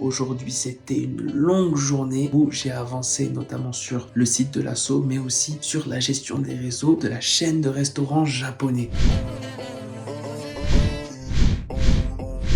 Aujourd'hui, c'était une longue journée où j'ai avancé notamment sur le site de l'assaut, mais aussi sur la gestion des réseaux de la chaîne de restaurants japonais.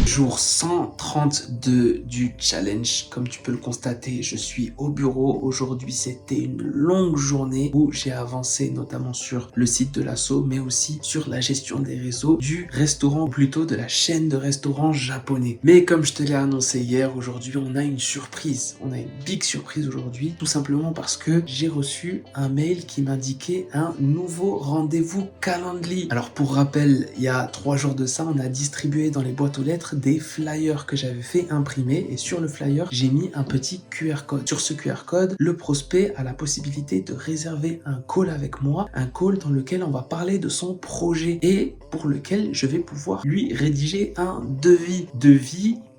Jour 132 du challenge. Comme tu peux le constater, je suis au bureau. Aujourd'hui, c'était une longue journée où j'ai avancé notamment sur le site de l'assaut, mais aussi sur la gestion des réseaux du restaurant, ou plutôt de la chaîne de restaurants japonais. Mais comme je te l'ai annoncé hier, aujourd'hui, on a une surprise. On a une big surprise aujourd'hui, tout simplement parce que j'ai reçu un mail qui m'indiquait un nouveau rendez-vous Calendly. Alors pour rappel, il y a 3 jours de ça, on a distribué dans les boîtes aux lettres des flyers que j'avais fait imprimer, et sur le flyer, j'ai mis un petit QR code. Sur ce QR code, le prospect a la possibilité de réserver un call avec moi, un call dans lequel on va parler de son projet et pour lequel je vais pouvoir lui rédiger un devis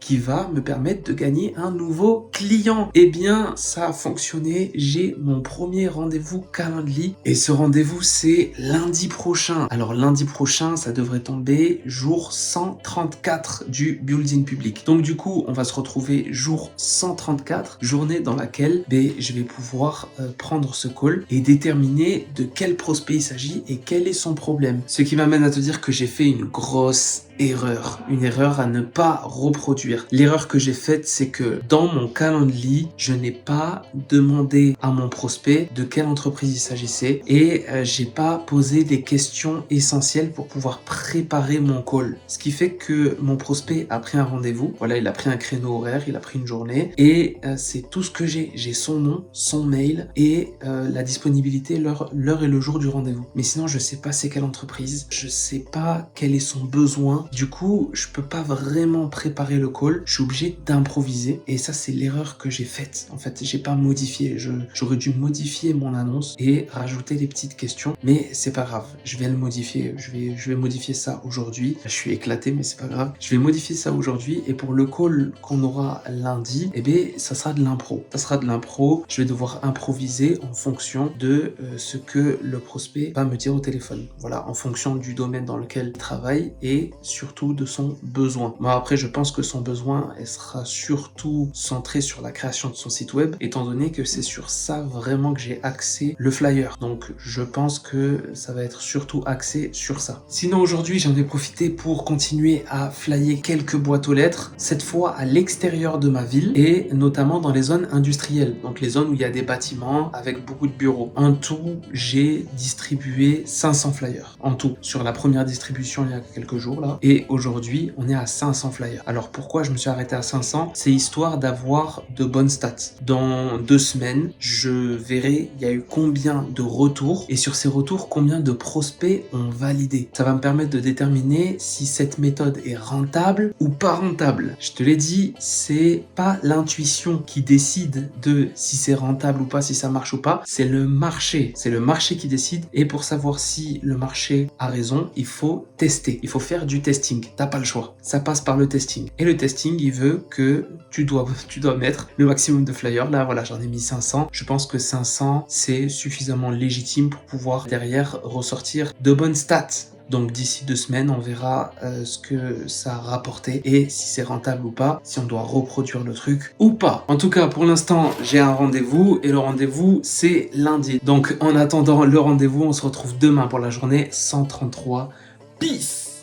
qui va me permettre de gagner un nouveau client. Eh bien, ça a fonctionné. J'ai mon premier rendez-vous Calendly et ce rendez-vous, c'est lundi prochain. Alors, lundi prochain, ça devrait tomber jour 134 du building public. Donc, du coup, on va se retrouver jour 134, journée dans laquelle je vais pouvoir prendre ce call et déterminer de quel prospect il s'agit et quel est son problème. Ce qui m'amène à te dire que j'ai fait une grosse erreur, une erreur à ne pas reproduire. L'erreur que j'ai faite, c'est que dans mon Calendly, je n'ai pas demandé à mon prospect de quelle entreprise il s'agissait et j'ai pas posé des questions essentielles pour pouvoir préparer mon call. Ce qui fait que mon prospect a pris un rendez-vous, voilà, il a pris un créneau horaire, il a pris une journée et c'est tout ce que j'ai. J'ai son nom, son mail et la disponibilité, l'heure et le jour du rendez-vous. Mais sinon, je sais pas c'est quelle entreprise, je sais pas quel est son besoin. Du coup, je peux pas vraiment préparer le call, je suis obligé d'improviser et ça c'est l'erreur que j'ai faite. En fait, j'ai pas modifié, j'aurais dû modifier mon annonce et rajouter des petites questions, mais c'est pas grave, je vais le modifier, je vais modifier ça aujourd'hui. Je suis éclaté, mais c'est pas grave. Je vais modifier ça aujourd'hui et pour le call qu'on aura lundi, ça sera de l'impro. Ça sera de l'impro, je vais devoir improviser en fonction de ce que le prospect va me dire au téléphone. Voilà, en fonction du domaine dans lequel il travaille et surtout de son besoin. Moi après je pense que son besoin elle sera surtout centré sur la création de son site web étant donné que c'est sur ça vraiment que j'ai axé le flyer. Donc je pense que ça va être surtout axé sur ça. Sinon aujourd'hui j'en ai profité pour continuer à flyer quelques boîtes aux lettres, cette fois à l'extérieur de ma ville et notamment dans les zones industrielles, donc les zones où il y a des bâtiments avec beaucoup de bureaux. En tout j'ai distribué 500 flyers en tout sur la première distribution il y a quelques jours là. Et aujourd'hui, on est à 500 flyers. Alors pourquoi je me suis arrêté à 500? C'est histoire d'avoir de bonnes stats. Dans 2 semaines, je verrai il y a eu combien de retours et sur ces retours, combien de prospects ont validé. Ça va me permettre de déterminer si cette méthode est rentable ou pas rentable. Je te l'ai dit, c'est pas l'intuition qui décide de si c'est rentable ou pas, si ça marche ou pas. C'est le marché. C'est le marché qui décide et pour savoir si le marché a raison, il faut tester. Il faut faire du testing, t'as pas le choix. Ça passe par le testing. Et le testing, il veut que tu dois mettre le maximum de flyers. Là, voilà, j'en ai mis 500. Je pense que 500, c'est suffisamment légitime pour pouvoir derrière ressortir de bonnes stats. Donc d'ici 2 semaines, on verra ce que ça a rapporté et si c'est rentable ou pas, si on doit reproduire le truc ou pas. En tout cas, pour l'instant, j'ai un rendez-vous et le rendez-vous, c'est lundi. Donc en attendant le rendez-vous, on se retrouve demain pour la journée 133. Peace!